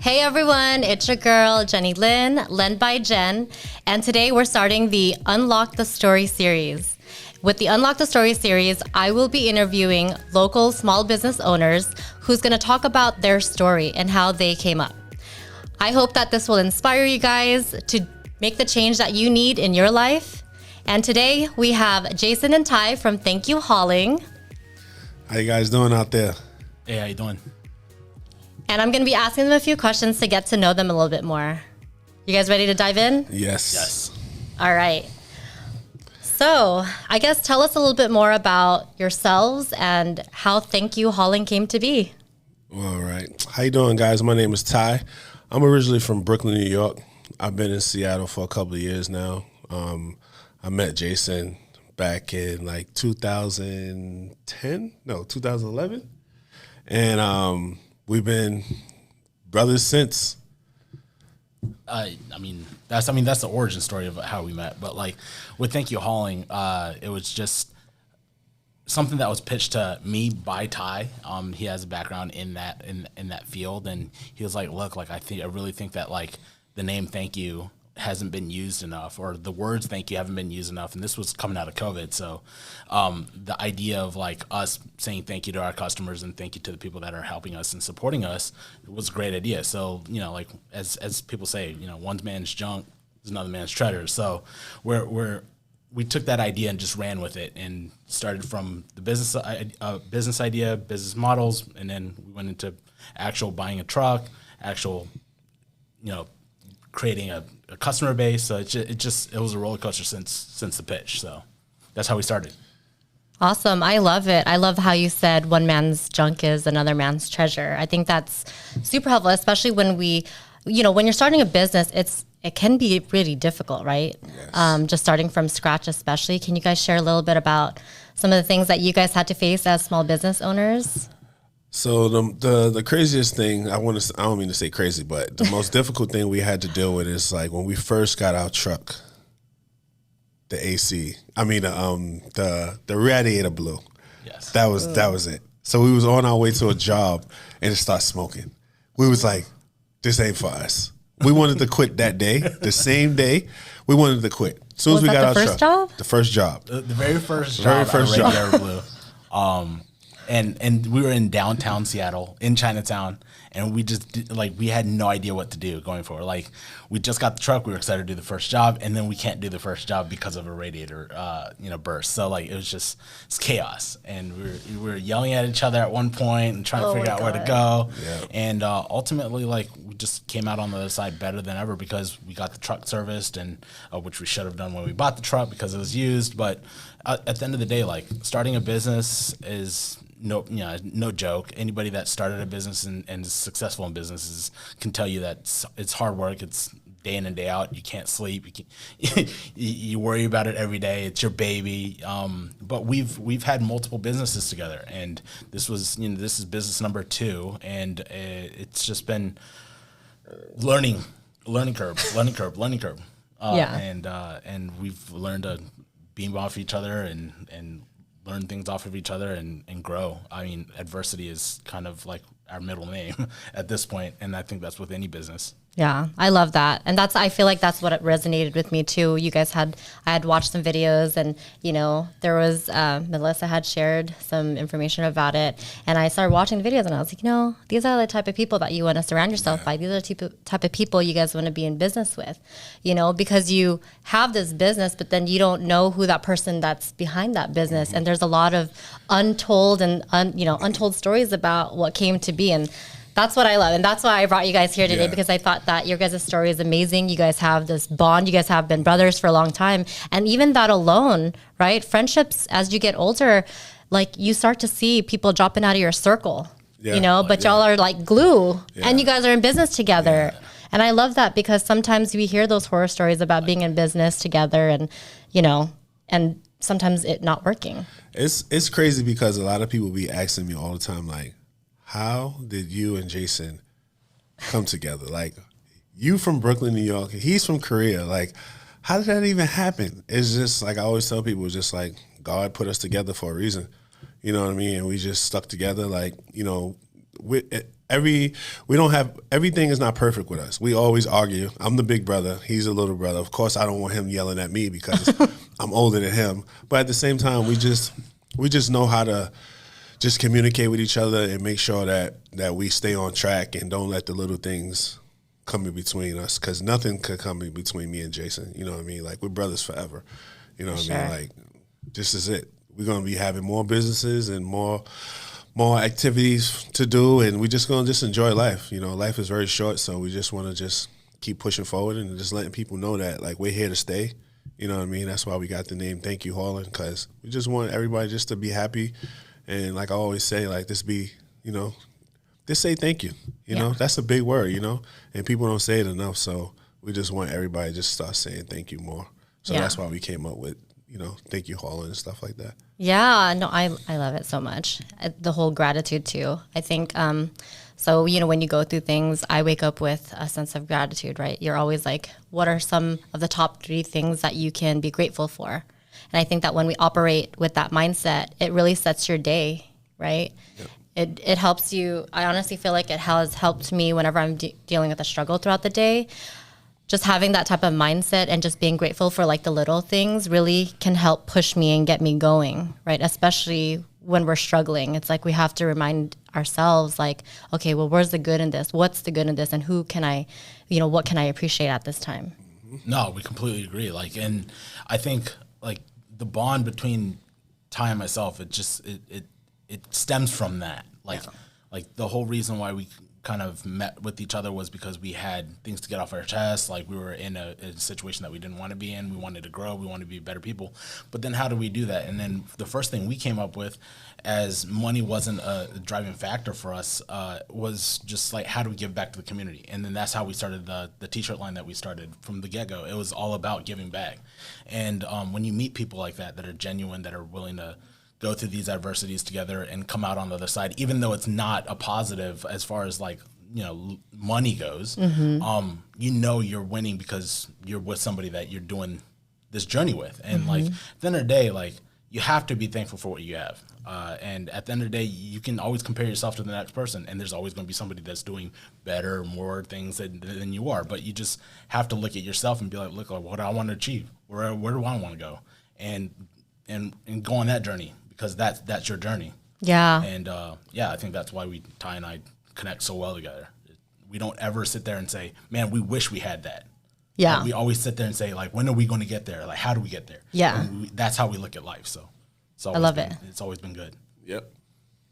Hey everyone, it's your girl Jenny Lynn, led by Jen, and today we're starting the Unlock the Story series. With the Unlock the Story series, I will be interviewing local small business owners who's going to talk about their story and how they came up. I hope that this will inspire you guys to make the change that you need in your life. And today we have Jason and Ty from Thank You Hauling. How you guys doing out there? Hey, how you doing? And I'm going to be asking them a few questions to get to know them a little bit more. You guys ready to dive in? Yes. Yes. All right. So I guess tell us a little bit more about yourselves and how Thank You Hauling came to be. All right. How you doing, guys? My name is Ty. I'm originally from Brooklyn, New York. I've been in Seattle for a couple of years now. I met Jason back in like 2011. And we've been brothers since. That's the origin story of how we met. But like with Thank You Hauling, it was just something that was pitched to me by Ty. He has a background in that field, and he was like, "Look, like I really think that like the name Thank You hasn't been used enough, or the words thank you haven't been used enough." And this was coming out of COVID. So the idea of like us saying thank you to our customers and thank you to the people that are helping us and supporting us was a great idea. So, like as people say, one man's junk is another man's treasure. So we took that idea and just ran with it and started from the business idea, business models, and then we went into actual buying a truck, creating a customer base. So it was a roller coaster since the pitch. So that's how we started. Awesome. I love it. I love how you said one man's junk is another man's treasure. I think that's super helpful, especially when when you're starting a business, it can be really difficult, right? Yes. Just starting from scratch, especially. Can you guys share a little bit about some of the things that you guys had to face as small business owners? So the craziest thing, I don't mean to say crazy, but the most difficult thing we had to deal with is like when we first got our truck, the AC. The radiator blew. Yes. That was it. So we was on our way to a job and it started smoking. We was like, this ain't for us. We wanted to quit that day. The same day, we wanted to quit. As soon as we got our truck. The first job? The very first job. Radiator blew. And we were in downtown Seattle, in Chinatown, and we had no idea what to do going forward. Like, we just got the truck, we were excited to do the first job, and then we can't do the first job because of a radiator, burst. So like it's chaos, and we were yelling at each other at one point and trying to figure out where to go. Yeah. And ultimately, like, we just came out on the other side better than ever because we got the truck serviced, and which we should have done when we bought the truck because it was used. But at the end of the day, like, starting a business is no joke. Anybody that started a business and is successful in businesses can tell you that it's hard work. It's day in and day out. You can't sleep. You worry about it every day. It's your baby. But we've had multiple businesses together, and this is business number 2, and it's just been learning curve. And we've learned to beam off each other and learn things off of each other and grow. I mean, adversity is kind of like our middle name at this point, and I think that's with any business. Yeah, I love that. And I feel like that's what it resonated with me too. I had watched some videos, and, there was, Melissa had shared some information about it, and I started watching the videos, and I was like, these are the type of people that you want to surround yourself by. These are the type of people you guys want to be in business with, because you have this business, but then you don't know who that person that's behind that business. And there's a lot of untold stories about what came to be. And that's what I love. And that's why I brought you guys here today, because I thought that your guys' story is amazing. You guys have this bond. You guys have been brothers for a long time. And even that alone, right? Friendships, as you get older, like, you start to see people dropping out of your circle, but y'all are like glue, and you guys are in business together. Yeah. And I love that, because sometimes we hear those horror stories about being in business together and sometimes it not working. It's crazy because a lot of people be asking me all the time, like, how did you and Jason come together? Like, you from Brooklyn, New York, he's from Korea. Like, how did that even happen? It's just like I always tell people, it's just like God put us together for a reason. You know what I mean? And we just stuck together. Like, we don't have, everything is not perfect with us. We always argue. I'm the big brother. He's a little brother. Of course, I don't want him yelling at me because I'm older than him. But at the same time, we just know how to just communicate with each other and make sure that we stay on track and don't let the little things come in between us, because nothing could come in between me and Jason. You know what I mean? Like, we're brothers forever. You know what I mean? Like, this is it. We're going to be having more businesses and more activities to do, and we're just going to just enjoy life. You know, life is very short, so we just want to just keep pushing forward and just letting people know that, like, we're here to stay. You know what I mean? That's why we got the name Thank You Hauling, because we just want everybody just to be happy. And like I always say, like, just say thank you. You know, that's a big word, you know, and people don't say it enough. So we just want everybody to just start saying thank you more. So that's why we came up with, you know, Thank You Hauling and stuff like that. Yeah, no, I love it so much. The whole gratitude too. I think, so, you know, when you go through things, I wake up with a sense of gratitude, right? You're always like, what are some of the top 3 things that you can be grateful for? And I think that when we operate with that mindset, it really sets your day, right? Yep. It helps you. I honestly feel like it has helped me whenever I'm dealing with a struggle throughout the day. Just having that type of mindset and just being grateful for like the little things really can help push me and get me going, right? Especially when we're struggling. It's like we have to remind ourselves like, okay, well, where's the good in this? What's the good in this? And who can I, you know, what can I appreciate at this time? No, we completely agree. Like, and I think like the bond between Ty and myself, it stems from that. Like the whole reason why we kind of met with each other was because we had things to get off our chest. Like, we were in a situation that we didn't want to be in. We wanted to grow. We wanted to be better people. But then how do we do that? And then the first thing we came up with, as money wasn't a driving factor for us, was just like, how do we give back to the community? And then that's how we started the T-shirt line that we started from the get-go. It was all about giving back. And when you meet people like that are genuine, that are willing to go through these adversities together and come out on the other side, even though it's not a positive as far as like, you know, money goes, you know, you're winning because you're with somebody that you're doing this journey with. And like, at the end of the day, like, you have to be thankful for what you have. And at the end of the day, you can always compare yourself to the next person, and there's always going to be somebody that's doing better, more things than you are. But you just have to look at yourself and be like, look, what do I want to achieve? Where do I want to go? And go on that journey, because that's your journey. Yeah. And I think that's why Ty and I connect so well together. We don't ever sit there and say, man, we wish we had that. Yeah. Like, we always sit there and say, like, when are we going to get there? Like, how do we get there? Yeah. That's how we look at life. So I love it. It's always been good. Yep.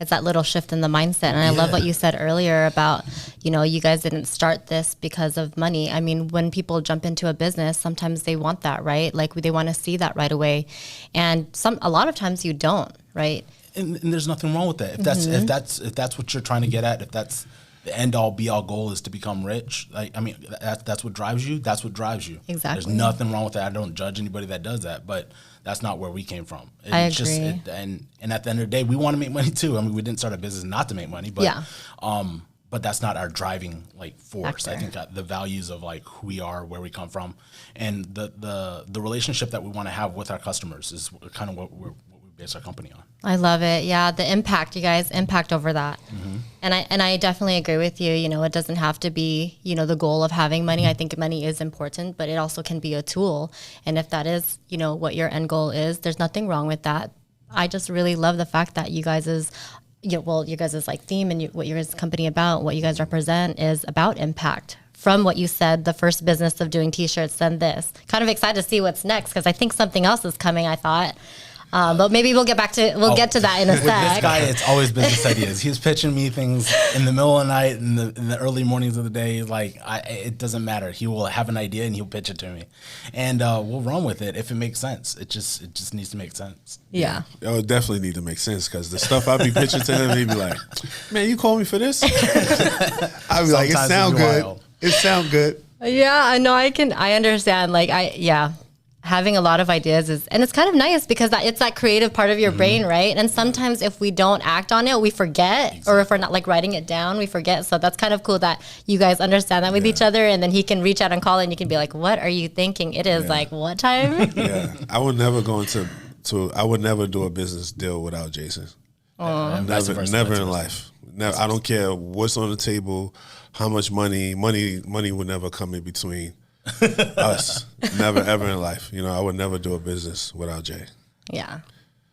It's that little shift in the mindset. And I love what you said earlier about, you know, you guys didn't start this because of money. I mean, when people jump into a business, sometimes they want that, right? Like, they want to see that right away. And a lot of times you don't, right? And there's nothing wrong with that. If that's what you're trying to get at, if that's the end all be all goal is to become rich, like, I mean, that's what drives you. That's what drives you. Exactly. There's nothing wrong with that. I don't judge anybody that does that, but that's not where we came from. I agree. And at the end of the day, we want to make money too. I mean, we didn't start a business not to make money, but but that's not our driving like force. Factor. I think the values of like who we are, where we come from, and the relationship that we want to have with our customers is kind of what we base our company on. I love it. Yeah, the impact, you guys, impact over that. And I definitely agree with you. You know, it doesn't have to be, you know, the goal of having money. I think money is important, but it also can be a tool. And if that is, you know, what your end goal is, there's nothing wrong with that. I just really love the fact that you guys is, you guys' like theme and what your guys' company about, what you guys represent is about impact. From what you said, the first business of doing T-shirts, then this. Kind of excited to see what's next, because I think something else is coming, I thought. But maybe we'll get to that in a sec. With this guy, it's always business ideas. He's pitching me things in the middle of the night, in the early mornings of the day. Like, it doesn't matter. He will have an idea and he'll pitch it to me, and we'll run with it if it makes sense. It just needs to make sense. Yeah. It would definitely need to make sense, because the stuff I be pitching to him, he'd be like, "Man, you called me for this?" I'd be like, "It sound good. Wild. It sound good." Yeah, I know. I understand. Like, having a lot of ideas and it's kind of nice, because it's that creative part of your brain, right? And sometimes if we don't act on it, we forget. Exactly. Or if we're not like writing it down, we forget. So that's kind of cool that you guys understand that with each other, and then he can reach out and call, and you can be like, "What are you thinking? It is like what time?" Yeah, I would never go I would never do a business deal without Jason. Never in life. Now, I don't care what's on the table, how much money would never come in between us. Never, ever in life. You know, I would never do a business without Jay. Yeah.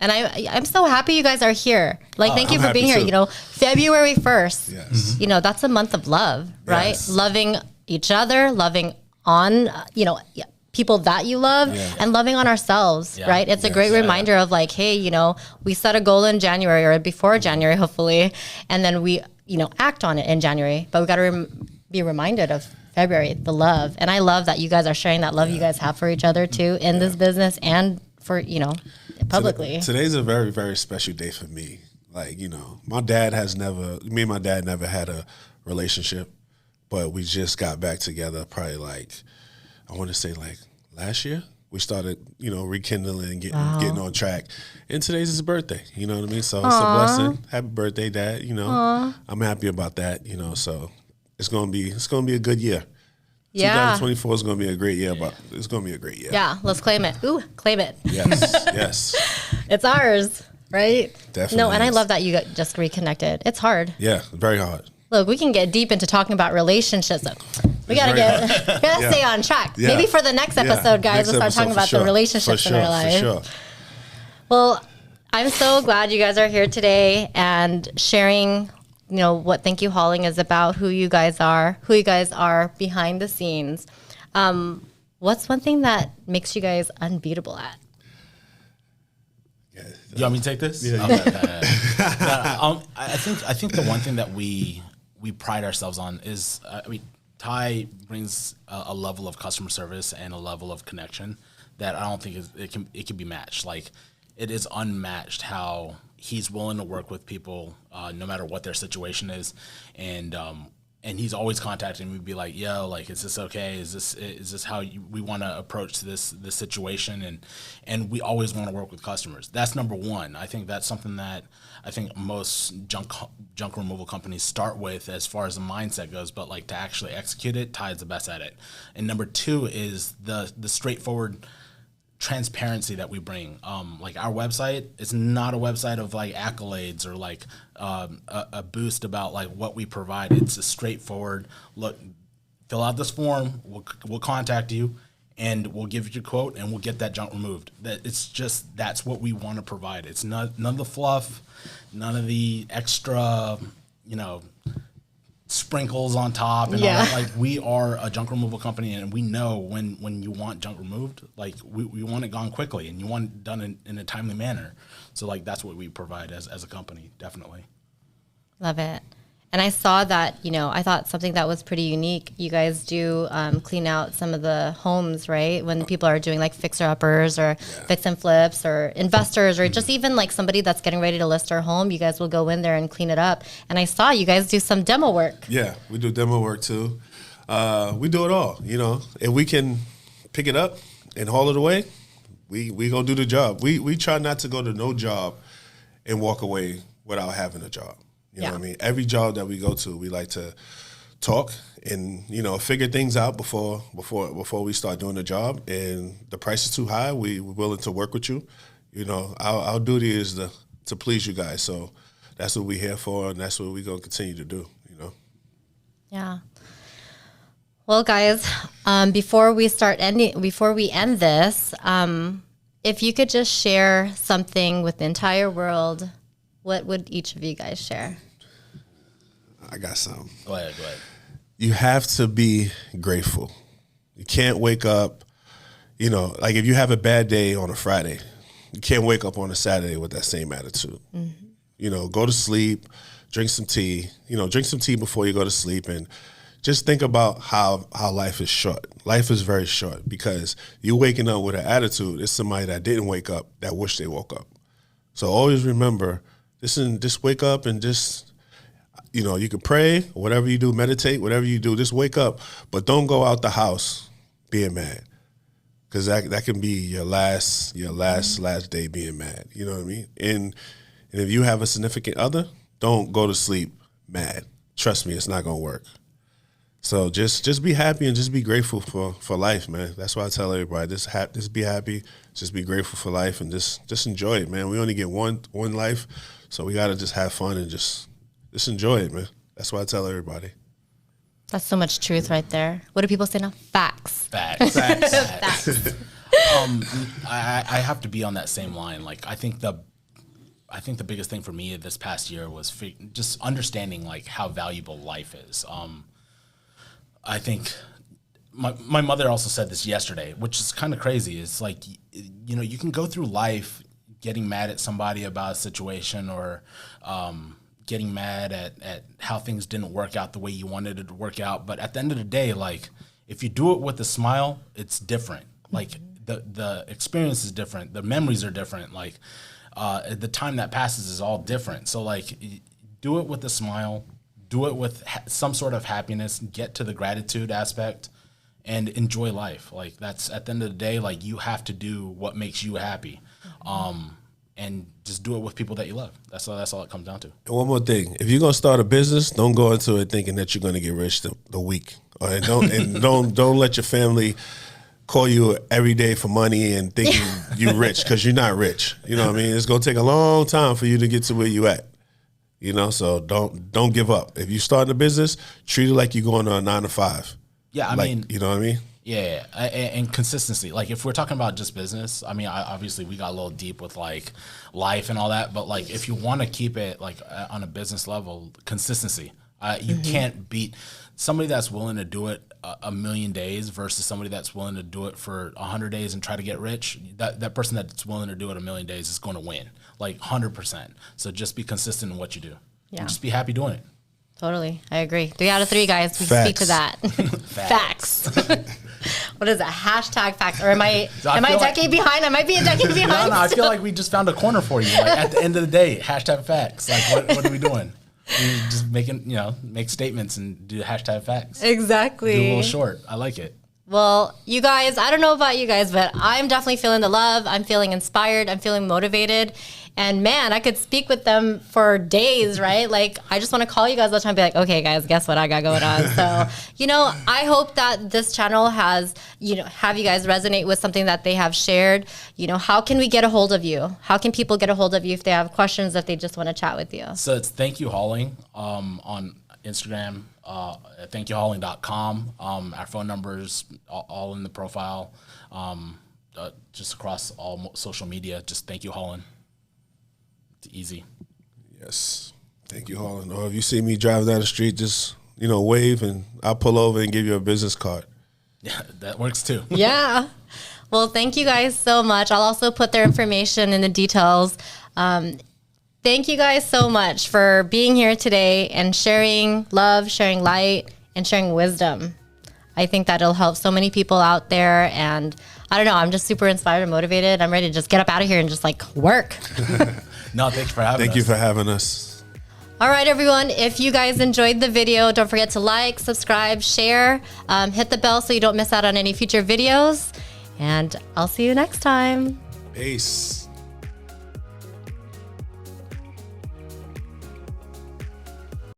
And I'm so happy you guys are here. Like, thank you I'm for happy being here. too. You know, February 1st, Yes. you know, that's a month of love, right? Yes. Loving each other, loving on, you know, people that you love, Yeah. and loving on ourselves, Yeah. right? It's a great reminder of like, hey, you know, we set a goal in January or before January, hopefully, and then we, you know, act on it in January. But we got to be reminded of February, the love. And I love that you guys are sharing that love you guys have for each other too in this business and for, you know, publicly. Today's a very, very special day for me. Like, you know, me and my dad never had a relationship, but we just got back together probably like, I want to say like last year. We started, you know, rekindling and getting on track. And today's his birthday, you know what I mean? So it's a blessing. Happy birthday, Dad, you know. I'm happy about that, you know, so it's gonna be a good year. Yeah. 2024 is going to be a great year, but it's going to be a great year. Yeah, let's claim it. Ooh, claim it. Yes, yes. It's ours, right? Definitely No, and I is. love that you got just reconnected. It's hard. Yeah, very hard. Look, we can get deep into talking about relationships. We gotta stay on track. Yeah. Maybe for the next episode, guys, Next we'll start episode, talking for about sure. the relationships For in our sure, life. For sure. Well, I'm so glad you guys are here today and sharing, you know, what Thank You Hauling is about, who you guys are behind the scenes. What's one thing that makes you guys unbeatable at? You want me to take this? Yeah. Okay. I think the one thing that we pride ourselves on is, Ty brings a level of customer service and a level of connection that I don't think it can be matched. Like, it is unmatched how he's willing to work with people no matter what their situation is, and he's always contacting me, be like, "Yo, like, is this okay? Is this how we want to approach this situation?" And we always want to work with customers. That's number one. I think that's something that I think most junk removal companies start with as far as the mindset goes, but like to actually execute it, Ty is the best at it. And number two is the straightforward transparency that we bring. Like, our website is not a website of like accolades or like a boost about like what we provide. It's a straightforward look. Fill out this form. We'll contact you, and we'll give you your quote, and we'll get that junk removed. That's what we want to provide. It's none of the fluff, none of the extra, you know, sprinkles on top and all that. Like, we are a junk removal company, and we know when you want junk removed, like we want it gone quickly, and you want it done in a timely manner. So like, that's what we provide as a company, definitely. Love it. And I saw that, you know, I thought something that was pretty unique. You guys do clean out some of the homes, right? When people are doing like fixer-uppers or fix and flips or investors or just even like somebody that's getting ready to list their home, you guys will go in there and clean it up. And I saw you guys do some demo work. Yeah, we do demo work too. We do it all, you know. If we can pick it up and haul it away, we gonna do the job. We try not to go to no job and walk away without having a job. You know what I mean? Every job that we go to, we like to talk and, you know, figure things out before we start doing the job. And the price is too high, we're willing to work with you. You know, our duty is to please you guys. So that's what we're here for, and that's what we're gonna continue to do, you know. Yeah. Well, guys, before we end this, if you could just share something with the entire world, what would each of you guys share? I got something. Go ahead. You have to be grateful. You can't wake up, you know, like if you have a bad day on a Friday, you can't wake up on a Saturday with that same attitude. Mm-hmm. You know, go to sleep, drink some tea, before you go to sleep, and just think about how life is short. Life is very short because you waking up with an attitude is somebody that didn't wake up that wish they woke up. So always remember, just wake up and just, you know, you can pray, whatever you do, meditate, whatever you do, just wake up. But don't go out the house being mad, because that can be your last day being mad. You know what I mean? And if you have a significant other, don't go to sleep mad. Trust me, it's not gonna work. So just be happy and just be grateful for life, man. That's why I tell everybody, just be happy, just be grateful for life, and just enjoy it, man. We only get one life, so we gotta just have fun and just just enjoy it, man. That's what I tell everybody. That's so much truth right there. What do people say now? Facts. Facts. I have to be on that same line. Like, I think the biggest thing for me this past year was just understanding like how valuable life is. I think my mother also said this yesterday, which is kind of crazy. It's like, you know, you can go through life getting mad at somebody about a situation, or getting mad at how things didn't work out the way you wanted it to work out. But at the end of the day, like, if you do it with a smile, it's different. Like, the experience is different. The memories are different. Like, the time that passes is all different. So, like, do it with a smile. Do it with some sort of happiness. Get to the gratitude aspect and enjoy life. Like, that's, at the end of the day, like, you have to do what makes you happy. And just do it with people that you love. That's all it comes down to. And one more thing: if you're gonna start a business, don't go into it thinking that you're gonna get rich the week. All right? Don't let your family call you every day for money and thinking you're rich, because you're not rich. You know what I mean? It's gonna take a long time for you to get to where you at. You know, so don't give up. If you start a business, treat it like you're going to a 9 to 5. Yeah, I mean, you know what I mean? Yeah, and consistency. Like, if we're talking about just business, I mean, obviously we got a little deep with like life and all that, but like, if you want to keep it like on a business level, consistency. You can't beat somebody that's willing to do it a million days versus somebody that's willing to do it for 100 days and try to get rich. That person that's willing to do it a million days is going to win, like 100%. So just be consistent in what you do. Yeah. And just be happy doing it. Totally. I agree. 3 out of 3, guys. We Facts. speak to that. Facts. What is it? Hashtag facts. Or am I a decade behind? I might be a decade behind. No, I feel like we just found a corner for you. Like, at the end of the day, hashtag facts. Like, what are we doing? We just make statements and do hashtag facts. Exactly. Do a little short. I like it. Well, you guys, I don't know about you guys, but I'm definitely feeling the love. I'm feeling inspired. I'm feeling motivated. And man, I could speak with them for days, right? Like, I just want to call you guys all the time and be like, okay, guys, guess what I got going on? So, I hope that this channel has, have you guys resonate with something that they have shared. How can we get a hold of you? How can people get a hold of you if they have questions, if they just want to chat with you? So it's Thank You Hauling on Instagram, thankyouhauling.com. Our phone numbers all in the profile, just across all social media. Just Thank You Hauling. It's easy. Yes. Thank you, Holland. Or if you see me driving down the street, just wave and I'll pull over and give you a business card. Yeah, that works too. Yeah. Well, thank you guys so much. I'll also put their information in the details. Thank you guys so much for being here today and sharing love, sharing light, and sharing wisdom. I think that it'll help so many people out there. And I don't know, I'm just super inspired and motivated. I'm ready to just get up out of here and just work. No, thanks for having us. Thank you for having us. All right, everyone. If you guys enjoyed the video, don't forget to like, subscribe, share, hit the bell so you don't miss out on any future videos. And I'll see you next time. Peace.